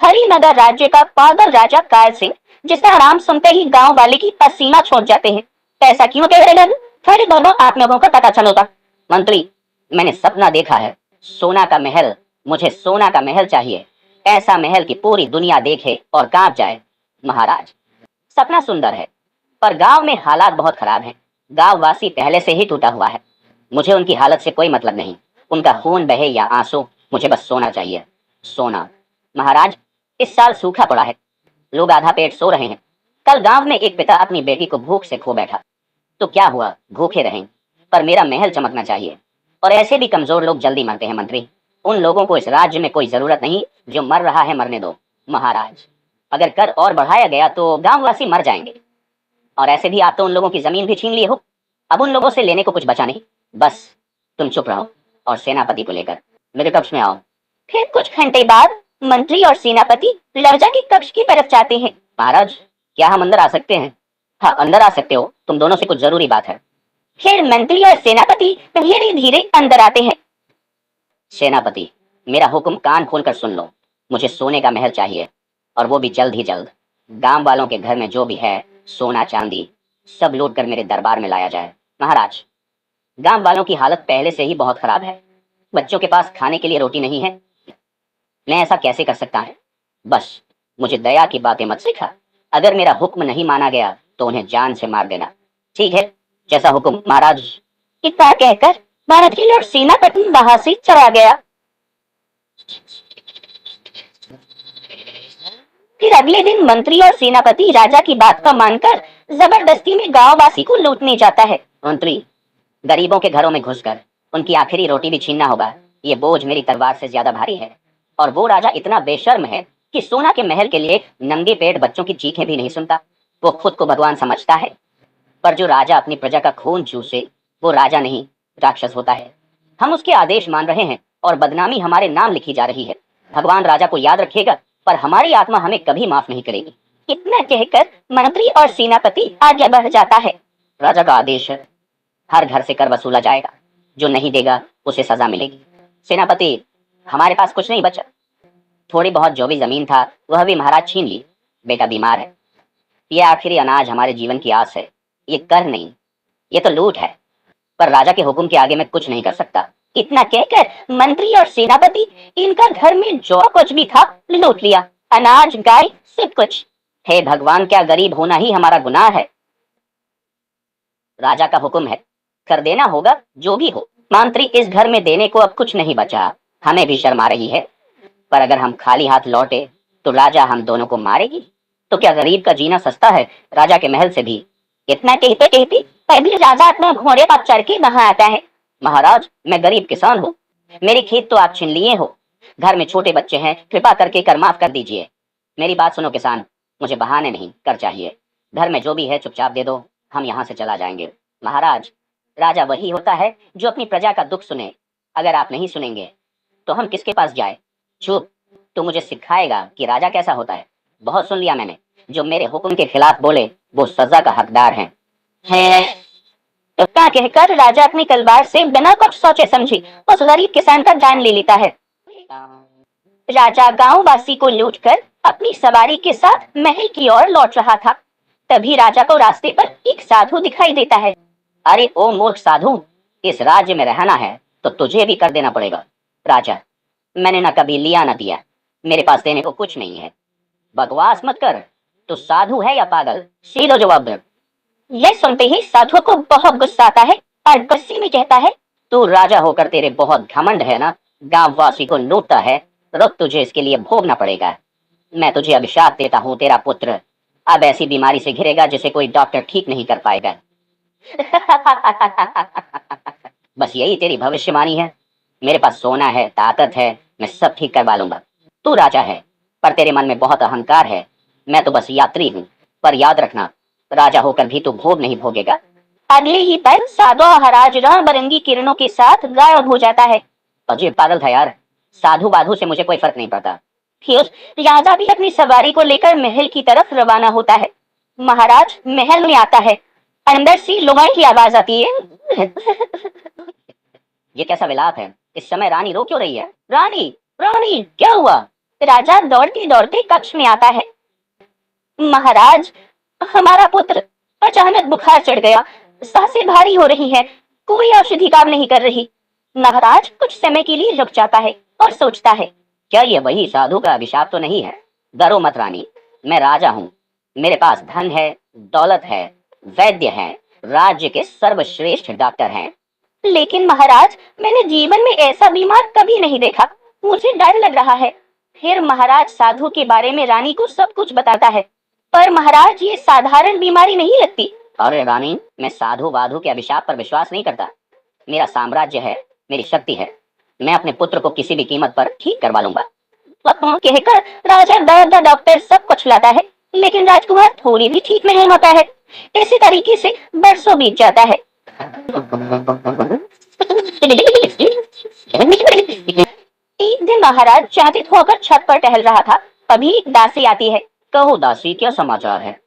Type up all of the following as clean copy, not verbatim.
हरिनगर राज्य का पागल राजा काल सिंह, जिसका नाम सुनते ही गांव वाले की पसीना छोड़ जाते हैं। ऐसा क्यों कह रहे हैं? फिर दोनों आप लोगों को पता चलेगा। मंत्री, मैंने सपना देखा है, सोना का महल। मुझे सोना का महल चाहिए, ऐसा महल की पूरी दुनिया देखे और कांप जाए। महाराज, सपना सुंदर है, पर गांव में हालात बहुत खराब हैं। गांव वासी पहले से ही टूटा हुआ है। मुझे उनकी हालत से कोई मतलब नहीं, उनका खून बहे या आंसू, मुझे बस सोना चाहिए, सोना। महाराज, इस साल सूखा पड़ा है, लोग आधा पेट सो रहे हैं। कल गांव में एक पिता अपनी बेटी को भूख से खो बैठा, तो क्या हुआ, भूखे रहें, पर मेरा महल चमकना चाहिए। और ऐसे भी कमजोर लोग जल्दी मरते हैं मंत्री। उन लोगों को इस राज्य में कोई जरूरत नहीं, जो मर रहा है मरने दो। महाराज, अगर कर और बढ़ाया गया तो गांववासी मर जाएंगे, और ऐसे भी आप तो उन लोगों की जमीन भी छीन लिए हो। अब उन लोगों से लेने को कुछ बचा नहीं। बस तुम चुप रहो और सेनापति को लेकर मेरे कक्ष में आओ। फिर कुछ घंटे बाद मंत्री और सेनापति राजा के कक्ष की तरफ जाते हैं। महाराज, क्या हम अंदर आ सकते हैं? हाँ, अंदर आ सकते हो, तुम दोनों से कुछ जरूरी बात है। फिर मंत्री और सेनापति धीरे धीरे अंदर आते हैं। सेनापति, मेरा हुक्म कान खोलकर सुन लो। मुझे सोने का महल चाहिए, और वो भी जल्द ही जल्द। गांव वालों के घर में जो भी है, सोना चांदी, सब लूट कर मेरे दरबार में लाया जाए। महाराज, गांव वालों की हालत पहले से ही बहुत खराब है। बच्चों के पास खाने के लिए रोटी नहीं है। मैं ऐसा कैसे कर सकता है? बस मुझे दया की बातें मत सिखा। अगर मेरा हुक्म नहीं माना गया तो उन्हें जान से मार देना। ठीक है, जैसा हुक्म महाराज। इतना कहकर मंत्री और सेनापति वहां से चला गया। फिर अगले दिन मंत्री और सेनापति राजा की बात को मानकर जबरदस्ती में गांववासी को लूटने जाता है। मंत्री, गरीबों के घरों में घुसकर उनकी आखिरी रोटी भी छीनना होगा। ये बोझ मेरी तलवार से ज्यादा भारी है। और वो राजा इतना बेशर्म है कि सोना के महल के लिए नंगे पेट बच्चों की चीखें भी नहीं सुनता। वो खुद को भगवान समझता है, पर जो राजा अपनी प्रजा का खून चूसे, वो राजा नहीं, राक्षस होता है। हम उसके आदेश मान रहे हैं और बदनामी हमारे नाम लिखी जा रही है। भगवान राजा को याद रखेगा, पर हमारी आत्मा हमें कभी माफ नहीं करेगी। इतना कहकर मंत्री और सेनापति आगे बढ़ जाता है। राजा का आदेश है, हर घर से कर वसूला जाएगा। जो नहीं देगा उसे सजा मिलेगी। सेनापति, हमारे पास कुछ नहीं बचा। थोड़ी बहुत जो भी जमीन था वह भी महाराज छीन ली। बेटा बीमार है। ये आखिरी अनाज हमारे जीवन की आस है। ये कर नहीं, ये तो लूट है। पर राजा के हुक्म के आगे मैं कुछ नहीं कर सकता। इतना कहकर मंत्री और सेनापति इनका घर में जो कुछ भी था लूट लिया, अनाज, गाय, सब कुछ। हे भगवान, क्या गरीब होना ही हमारा गुनाह है? राजा का हुक्म है, कर देना होगा जो भी हो। मंत्री, इस घर में देने को अब कुछ नहीं बचा। हमें भी शर्म आ रही है, पर अगर हम खाली हाथ लौटे तो राजा हम दोनों को मारेगी। तो क्या गरीब का जीना सस्ता है राजा के महल से भी? इतना कहते कहते पहले राजा अपने घोड़े पर चढ़ के वहां आता है। महाराज, मैं गरीब किसान हूँ, मेरी खेत तो आप छीन लिए हो। घर में छोटे बच्चे हैं, कृपा करके कर माफ कर दीजिए। मेरी बात सुनो किसान, मुझे बहाने नहीं, कर चाहिए। घर में जो भी है चुपचाप दे दो, हम यहाँ से चला जाएंगे। महाराज, राजा वही होता है जो अपनी प्रजा का दुख सुने। अगर आप नहीं सुनेंगे तो हम किसके पास जाए? चुप, तो मुझे सिखाएगा कि राजा कैसा होता है। बहुत सुन लिया मैंने। जो मेरे हुक्म के खिलाफ बोले वो सजा का हकदार है। तो क्या कहकर राजा अपनी तलवार से बिना कुछ सोचे समझे उस गरीब किसान का जान ले लेता है। राजा गांववासी को लूटकर अपनी सवारी के साथ महल की ओर लौट रहा था। तभी राजा को रास्ते पर एक साधु दिखाई देता है। अरे ओ मूर्ख साधु, इस राज्य में रहना है तो तुझे भी कर देना पड़ेगा। राजा, मैंने ना कभी लिया ना दिया, मेरे पास देने को कुछ नहीं है। बकवास मत कर, तू साधु है या पागल? सीधा जवाब दे। यह सुनते ही साधु को बहुत गुस्सा आता है और गुस्से में कहता है, तू राजा होकर तेरे बहुत घमंड है ना, गांव वासी को लूटता है। रुक, तुझे इसके लिए भोगना पड़ेगा। मैं तुझे अभिशाप देता हूँ, तेरा पुत्र अब ऐसी बीमारी से घिरेगा जिसे कोई डॉक्टर ठीक नहीं कर पाएगा। बस यही तेरी भविष्यवाणी है? मेरे पास सोना है, ताकत है, मैं सब ठीक करवा लूंगा। तू राजा है, पर तेरे मन में बहुत अहंकार है। मैं तो बस यात्री हूँ, पर याद रखना, राजा होकर भी तू भोग नहीं भोगेगा। अगले ही पल साधु महाराज रंग बिरंगी किरणों के साथ गायब हो जाता है। अजय पागल था यार, साधु बाधु से मुझे कोई फर्क नहीं पड़ता। राजा भी अपनी सवारी को लेकर महल की तरफ रवाना होता है। महाराज महल में आता है। अंदर से लोगों की आवाज आती है। ये कैसा विलाप है? इस समय रानी रो क्यों रही है? रानी, रानी, क्या हुआ? राजा दौड़ते दौड़ते कक्ष में आता है। महाराज, हमारा पुत्र अचानक बुखार चढ़ गया, सांसें भारी हो रही हैं, कोई औषधि काम नहीं कर रही। महाराज कुछ समय के लिए रुक जाता है और सोचता है। क्या ये वही साधु का अभिशाप तो नहीं है? डरो मत रानी, मैं राजा हूँ। मेरे पास धन है, दौलत है, वैद्य है, राज्य के सर्वश्रेष्ठ डॉक्टर हैं। लेकिन महाराज, मैंने जीवन में ऐसा बीमार कभी नहीं देखा, मुझे डर लग रहा है। फिर महाराज साधु के बारे में रानी को सब कुछ बताता है। पर महाराज, ये साधारण बीमारी नहीं लगती। अरे रानी, मैं साधु वाधु के अभिशाप पर विश्वास नहीं करता। मेरा साम्राज्य है, मेरी शक्ति है, मैं अपने पुत्र को किसी भी कीमत पर ठीक करवा लूंगा। कहकर राजा दर्द डॉक्टर सब कुछ लाता है, लेकिन राजकुमार थोड़ी भी ठीक नहीं होता है। इसी तरीके से बरसों बीत जाता है। एक दिन महाराज चिंतित होकर छत पर टहल रहा था, तभी एक दासी आती है। कहो दासी, क्या समाचार है?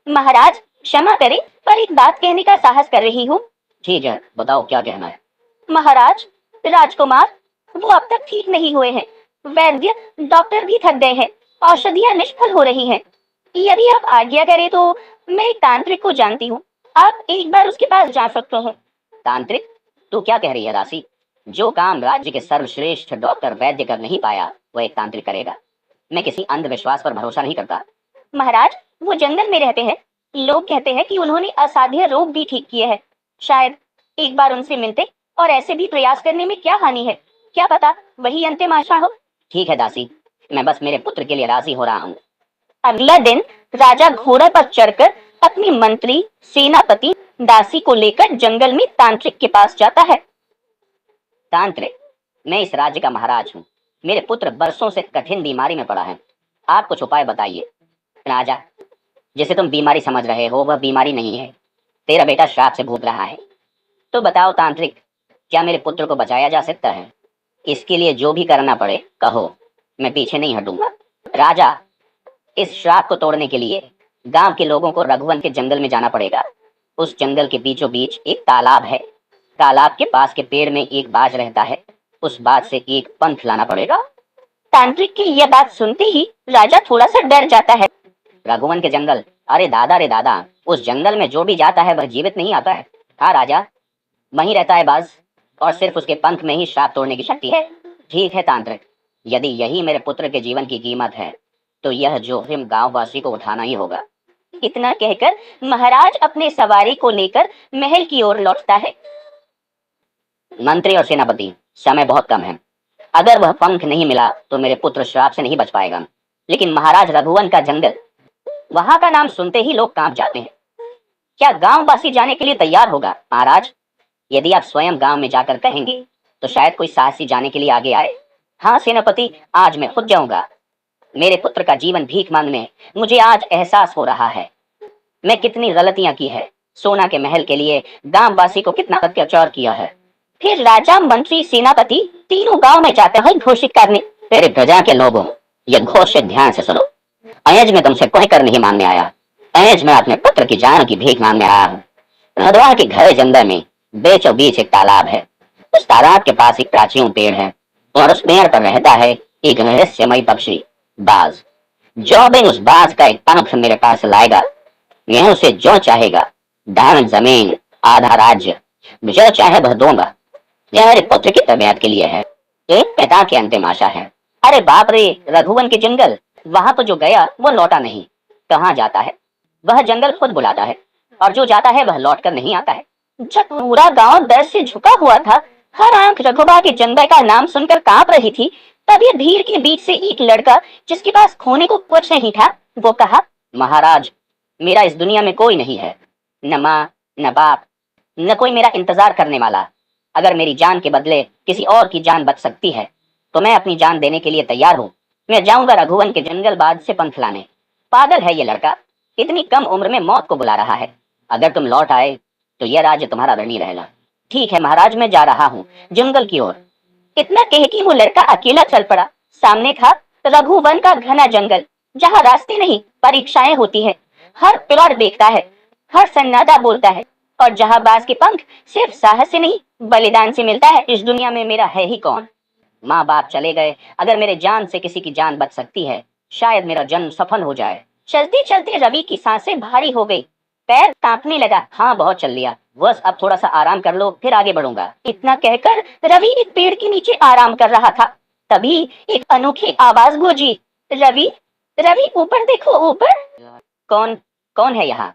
महाराज, क्षमा करें, पर एक बात कहने का साहस कर रही हूँ। ठीक है, बताओ क्या कहना है। महाराज, राजकुमार वो अब तक ठीक नहीं हुए हैं। वैद्य डॉक्टर भी थक गए हैं, औषधियां निष्फल हो रही हैं। यदि आप आज्ञा करें तो मैं एक तांत्रिक को जानती हूँ, आप एक बार उसके पास जा सकते हैं। तांत्रिक? तू क्या कह रही है दासी? जो काम राज्य के सर्वश्रेष्ठ डॉक्टर वैद्य कर नहीं पाया, वह एक तांत्रिक करेगा। मैं किसी अंधविश्वास पर भरोसा नहीं करता। महाराज, वो जंगल में रहते हैं, लोग कहते हैं कि उन्होंने असाध्य रोग भी ठीक किए हैं। शायद एक बार उनसे मिलते और ऐसे भी प्रयास करने में क्या हानि है, क्या पता वही अंतिम आशा हो। ठीक है दासी, मैं बस मेरे पुत्र के लिए राजी हो रहा हूँ। अगला दिन राजा घोड़े पर चढ़कर अपनी मंत्री, सेनापति, दासी को लेकर जंगल में तांत्रिक के पास जाता है। तांत्रिक, मैं इस राज्य का महाराज हूँ। मेरे पुत्र बरसों से कठिन बीमारी में पड़ा है, आप कुछ उपाय बताइए। राजा, जिसे तुम बीमारी समझ रहे हो वह बीमारी नहीं है, तेरा बेटा श्राप से भूख रहा है। तो बताओ तांत्रिक, क्या मेरे पुत्र को बचाया जा सकता है? इसके लिए जो भी करना पड़े कहो, मैं पीछे नहीं हटूंगा। राजा, इस श्राप को तोड़ने के लिए गांव के लोगों को रघुवन के जंगल में जाना पड़ेगा। उस जंगल के बीचों बीच एक तालाब है, तालाब के पास के पेड़ में एक बाज रहता है, उस बाज से एक पंख लाना पड़ेगा। तांत्रिक की यह बात सुनते ही राजा थोड़ा सा डर जाता है। रघुवन के जंगल? अरे दादा रे दादा, उस जंगल में जो भी जाता है वह जीवित नहीं आता है। हाँ राजा, वहीं रहता है बाज, और सिर्फ उसके पंख में ही श्राप तोड़ने की शक्ति है। ठीक है तांत्रिक, यदि यही मेरे पुत्र के जीवन की कीमत है तो यह जोखिम गांव वासी को उठाना ही होगा। इतना कहकर महाराज अपने सवारी को लेकर महल की ओर लौटता है। मंत्री और सेनापति, समय बहुत कम है, अगर वह पंख नहीं मिला तो मेरे पुत्र श्राप से नहीं बच पाएगा। लेकिन महाराज, रघुवन का जंगल, वहां का नाम सुनते ही लोग कांप जाते हैं। क्या गांव वासी जाने के लिए तैयार होगा? महाराज, यदि आप स्वयं गांव में जाकर कहेंगे तो शायद कोई साहसी जाने के लिए आगे आए। हाँ सेनापति, आज मैं खुद जाऊंगा। मेरे पुत्र का जीवन भीख मांगने मुझे आज एहसास हो रहा है, मैं कितनी गलतियां की है। सोना के महल के लिए गांव वासी को कितना अत्याचार किया है। फिर राजा, मंत्री, सेनापति तीनों गांव में जाते हैं घोषित करने। तेरे प्रजा के लोगों, यह घोषित ध्यान से सुनो। अयज में तुमसे कोई कर नहीं मांगने आया, अयज मैं अपने पुत्र की जान की भीख मांगने आया हूँ। रधवा के घर जंगल में बीचों बीच एक तालाब है, उस तालाब के पास एक प्राचीन पेड़ है और उस पेड़ पर रहता है एक रहस्यमय पक्षी, बाज। जो भी उस बाज का एक पंख मेरे पास लाएगा, मैं उसे जो चाहेगा, धन, जमीन, आधा राज्य, जो चाहे वह दूंगा। यह मेरे पुत्र की तबीयत के लिए है, एक पिता की अंतिम आशा है। अरे बाप रे, रघुवन के जंगल, वहां तो जो गया वो लौटा नहीं। कहाँ जाता है? वह जंगल खुद बुलाता है, और जो जाता है वह लौट कर नहीं आता है। जब पूरा गांव डर से झुका हुआ था, हर आंख रघुबा के जंगल का नाम सुनकर कांप रही थी, तभी भीड़ के बीच से एक लड़का, जिसके पास खोने को कुछ नहीं था, वो कहा, महाराज, मेरा इस दुनिया में कोई नहीं है, न माँ, न बाप, न कोई मेरा इंतजार करने वाला। अगर मेरी जान के बदले किसी और की जान बच सकती है तो मैं अपनी जान देने के लिए तैयार हूँ। मैं जाऊंगा रघुवन के जंगल बाज से पंख लाने। पागल है ये लड़का, इतनी कम उम्र में मौत को बुला रहा है। अगर तुम लौट आए तो यह राज्य तुम्हारा ऋणी रहेगा। ठीक है महाराज, मैं जा रहा हूँ जंगल की ओर। इतना कह के वो लड़का अकेला चल पड़ा। सामने था रघुवन का घना जंगल, जहाँ रास्ते नहीं परीक्षाएं होती है। हर पेड़ देखता है, हर सन्नाटा बोलता है, और जहाँ बाज के पंख सिर्फ साहस से नहीं बलिदान से मिलता है। इस दुनिया में मेरा है ही कौन? माँ बाप चले गए, अगर मेरे जान से किसी की जान बच सकती है, शायद मेरा जन्म सफल हो जाए। चलते चलते रवि की सांसें भारी हो गई, पैर कांपने लगा। हाँ, बहुत चल लिया, बस अब थोड़ा सा आराम कर लो, फिर आगे बढ़ूंगा। इतना कहकर रवि एक पेड़ के नीचे आराम कर रहा था। तभी एक अनोखी आवाज गूंजी, रवि, रवि ऊपर देखो ऊपर। कौन कौन है यहाँ?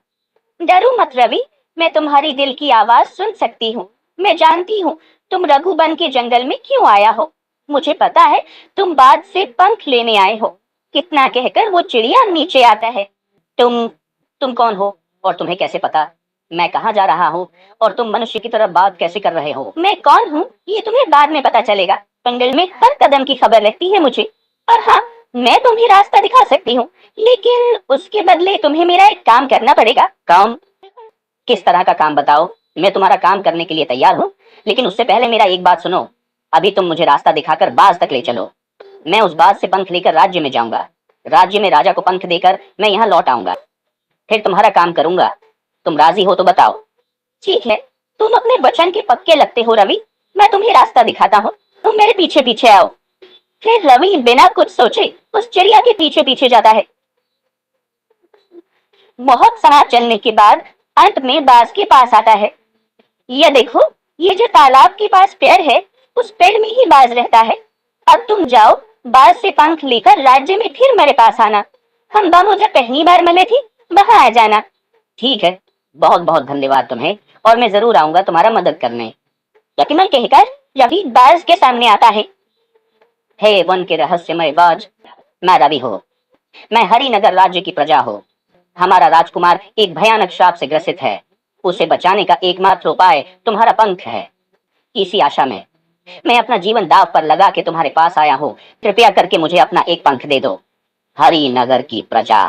डरो मत रवि, मैं तुम्हारी दिल की आवाज सुन सकती हूँ। मैं जानती हूँ तुम रघुबन के जंगल में क्यों आया हो। मुझे पता है तुम बाज से पंख लेने आए हो। कितना कहकर वो चिड़िया नीचे आता है। तुम कौन हो और तुम्हें कैसे पता मैं कहाँ जा रहा हूँ, और तुम मनुष्य की तरह बात कैसे कर रहे हो? मैं कौन हूँ ये तुम्हें बाद में पता चलेगा। जंगल में हर कदम की खबर रहती है मुझे। और हाँ, मैं तुम्हें रास्ता दिखा सकती हूँ, लेकिन उसके बदले तुम्हें मेरा एक काम करना पड़ेगा। काम? किस तरह का काम बताओ, मैं तुम्हारा काम करने के लिए तैयार हूँ, लेकिन उससे पहले मेरा एक बात सुनो। अभी तुम मुझे रास्ता दिखाकर बाज तक ले चलो, मैं उस बाज से पंख लेकर राज्य में जाऊंगा। राज्य में राजा को पंख देकर मैं यहाँ लौट आऊंगा, फिर तुम्हारा काम करूंगा। तुम राजी हो तो बताओ। ठीक है, तुम अपने वचन के पक्के लगते हो रवि। मैं तुम्हें रास्ता दिखाता हूँ, तुम मेरे पीछे पीछे आओ। फिर रवि बिना कुछ सोचे उस चिड़िया के पीछे पीछे जाता है। बहुत समय चलने के बाद अंत में बाज के पास आता है। ये देखो, ये जो तालाब के पास पेड़ है, उस पेड़ में ही बाज रहता है। अब तुम जाओ, बाज से पंख लेकर राज्य में फिर मेरे पास आना। हम दोनों जब पहली बार मिले थे वहां आ जाना। ठीक है, बहुत बहुत धन्यवाद तुम्हें, और मैं जरूर आऊंगा तुम्हारा मदद करने। यकीनन कहकर रवि बाज के सामने आता है। हे वन के रहस्यमय बाज, मैं रवि हूँ। मैं हरिनगर राज्य की प्रजा हूँ। हमारा राजकुमार एक भयानक श्राप से ग्रसित है। उसे बचाने का एकमात्र उपाय तुम्हारा पंख है। इसी आशा में मैं अपना जीवन दांव पर लगा के तुम्हारे पास आया हूँ। कृपया करके मुझे अपना एक पंख दे दो। हरिनगर की प्रजा,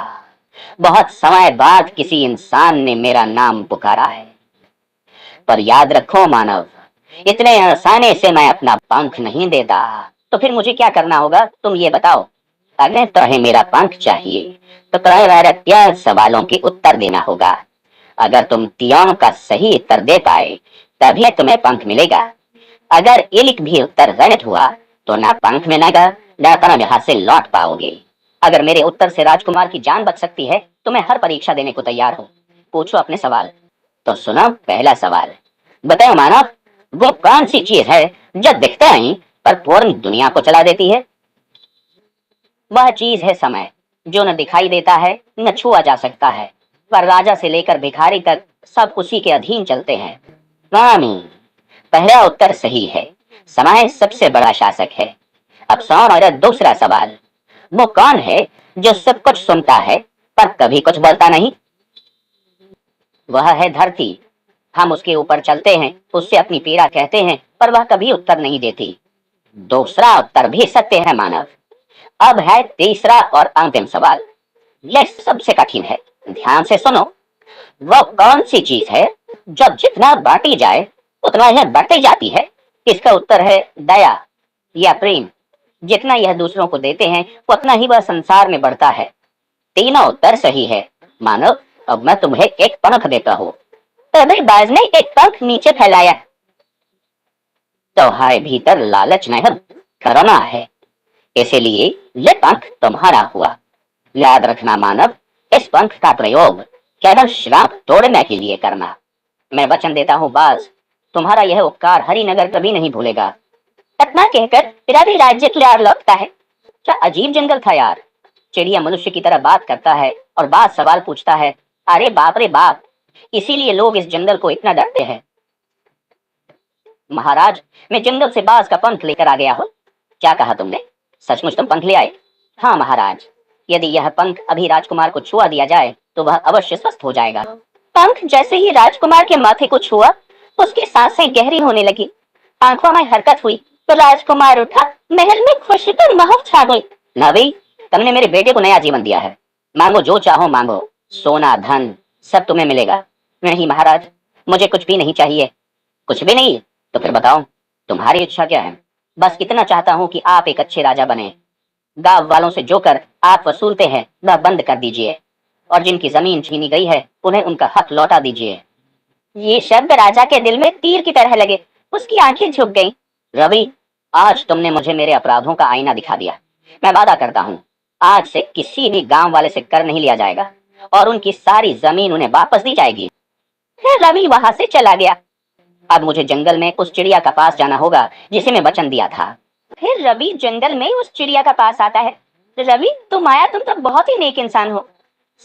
बहुत समय बाद किसी इंसान ने मेरा नाम पुकारा है, पर याद रखो मानव, इतने आसानी से मैं अपना पंख नहीं देता। तो फिर मुझे क्या करना होगा, तुम ये बताओ। अगर तुम्हें मेरा पंख चाहिए तो तुम्हें 13 सवालों के उत्तर देना होगा। अगर तुम तीनों का सही उत्तर दे पाए तभी तुम्हें पंख मिलेगा। अगर एक भी उत्तर गलत हुआ तो ना पंख मिलेगा, ना तुम यहाँ से लौट पाओगे। अगर मेरे उत्तर से राजकुमार की जान बच सकती है तो मैं हर परीक्षा देने को तैयार हूँ। पूछो अपने सवाल। तो सुनो पहला सवाल। बताओ मानव, वो कौन सी चीज है जो दिखता नहीं पर पूरी दुनिया को चला देती है? वह चीज है समय, जो न दिखाई देता है न छुआ जा सकता है, पर राजा से लेकर भिखारी तक सब उसी के अधीन चलते हैं। रानी, पहला उत्तर सही है। समय सबसे बड़ा शासक है। अब सुनो मेरा दूसरा सवाल। वो कौन है जो सब कुछ सुनता है पर कभी कुछ बोलता नहीं? वह है धरती। हम उसके ऊपर चलते हैं, उससे अपनी पीड़ा कहते हैं, पर वह कभी उत्तर नहीं देती। दूसरा उत्तर भी सत्य है मानव। अब है तीसरा और अंतिम सवाल। यह सबसे कठिन है, ध्यान से सुनो। वो कौन सी चीज है जब जितना बांटी जाए उतना यह बढ़ती जाती है? इसका उत्तर है दया या प्रेम। जितना यह दूसरों को देते हैं उतना ही वह संसार में बढ़ता है। तीनों उत्तर सही है मानव। अब मैं तुम्हें एक पंख देता हूँ। तभी बाज ने एक पंख नीचे फैलाया। तुम्हारे भीतर लालच नहीं, करुणा है, इसलिए ये पंख तुम्हारा हुआ। याद रखना मानव, इस पंख का प्रयोग केवल श्राप तोड़ने के लिए करना। मैं वचन देता हूँ बाज, तुम्हारा यह उपकार हरिनगर कभी नहीं भूलेगा। इतना कहकर रवि राज्य की ओर लौटता है। क्या अजीब जंगल था यार। चिड़िया मनुष्य की तरह बात करता है और बाज सवाल पूछता है। अरे बाप रे बाप, इसीलिए लोग इस जंगल को इतना डरते हैं। महाराज, मैं जंगल से बाज का पंख लेकर आ गया हूँ। क्या कहा तुमने? सचमुच तुम पंख ले आए? हाँ महाराज, यदि यह पंख अभी राजकुमार को छुआ दिया जाए तो वह अवश्य स्वस्थ हो जाएगा। पंख जैसे ही राजकुमार के माथे को छुआ, उसकी सांसें गहरी होने लगी, आंखों में हरकत हुई तो राजकुमार उठा। महल में खुशी पर महक छा गई। नबी, तुमने मेरे बेटे को नया जीवन दिया है। मांगो जो चाहो मांगो, सोना धन सब तुम्हें मिलेगा। नहीं महाराज, मुझे कुछ भी नहीं चाहिए। कुछ भी नहीं? तो फिर बताओ तुम्हारी इच्छा क्या है? बस इतना चाहता हूँ कि आप एक अच्छे राजा बने। गांव वालों से जो कर आप वसूलते हैं वह बंद कर दीजिए, और जिनकी जमीन छीनी गई है उन्हें उनका हक लौटा दीजिए। ये शब्द राजा के दिल में तीर की तरह लगे। उसकी आंखें झुक गईं। रवि, आज तुमने मुझे मेरे अपराधों का आईना दिखा दिया। मैं वादा करता हूँ, आज से किसी भी गांव वाले से कर नहीं लिया जाएगा और उनकी सारी जमीन उन्हें वापस दी जाएगी। फिर रवि वहां से चला गया। अब मुझे जंगल में उस चिड़िया का पास जाना होगा जिसे मैं वचन दिया था। फिर रवि जंगल में उस चिड़िया का पास आता है। रवि, तुम तो बहुत ही नेक इंसान हो।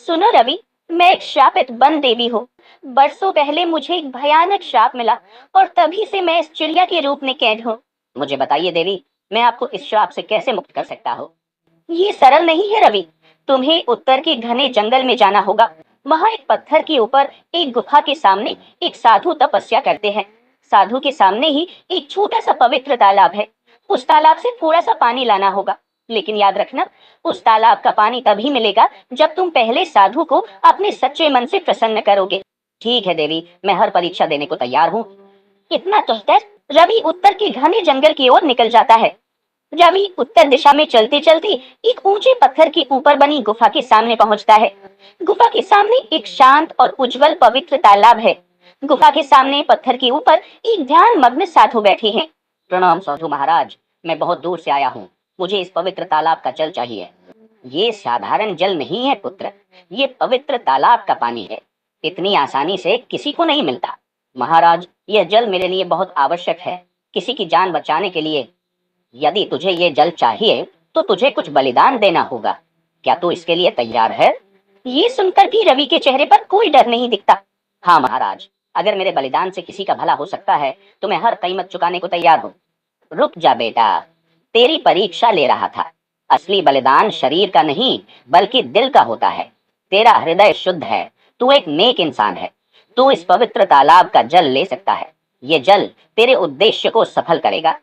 सुनो रवि, मैं एक श्रापित वन देवी हूँ। बरसों पहले मुझे एक भयानक श्राप मिला और तभी से मैं इस चिड़िया के रूप में कैद हूँ। मुझे बताइए देवी, मैं आपको इस श्राप से कैसे मुक्त कर सकता हूँ? ये सरल नहीं है रवि। तुम्हें उत्तर के घने जंगल में जाना होगा। वहां एक पत्थर के ऊपर एक गुफा के सामने एक साधु तपस्या करते हैं। साधु के सामने ही एक छोटा सा पवित्र तालाब है। उस तालाब से थोड़ा सा पानी लाना होगा, लेकिन याद रखना, उस तालाब का पानी तभी मिलेगा जब तुम पहले साधु को अपने सच्चे मन से प्रसन्न करोगे। ठीक है देवी, मैं हर परीक्षा देने को तैयार हूँ। इतना कहकर रवि उत्तर के घने जंगल की ओर निकल जाता है। रवि उत्तर दिशा में चलते चलते एक ऊंचे पत्थर के ऊपर बनी गुफा के सामने पहुंचता है। गुफा के सामने एक शांत और उज्जवल पवित्र तालाब है। गुफा के सामने पत्थर के ऊपर एक ध्यान मग्न साधु बैठे हैं। प्रणाम साधु महाराज, मैं बहुत दूर से आया हूँ। मुझे इस पवित्र तालाब का जल चाहिए। ये साधारण जल नहीं है पुत्र, ये पवित्र तालाब का पानी है। इतनी आसानी से किसी को नहीं मिलता। महाराज, यह जल मेरे लिए बहुत आवश्यक है, किसी की जान बचाने के लिए। यदि तुझे ये जल चाहिए तो तुझे कुछ बलिदान देना होगा। क्या तू इसके लिए तैयार है? ये सुनकर भी रवि के चेहरे पर कोई डर नहीं दिखता। हाँ महाराज, अगर मेरे बलिदान से किसी का भला हो सकता है तो मैं हर कीमत चुकाने को तैयार हूँ। रुक जा बेटा, तेरी परीक्षा ले रहा था। असली बलिदान शरीर का नहीं बल्कि दिल का होता है। तेरा हृदय शुद्ध है, तू एक नेक इंसान है। तू इस पवित्र तालाब का जल ले सकता है। ये जल तेरे उद्देश्य को सफल करेगा।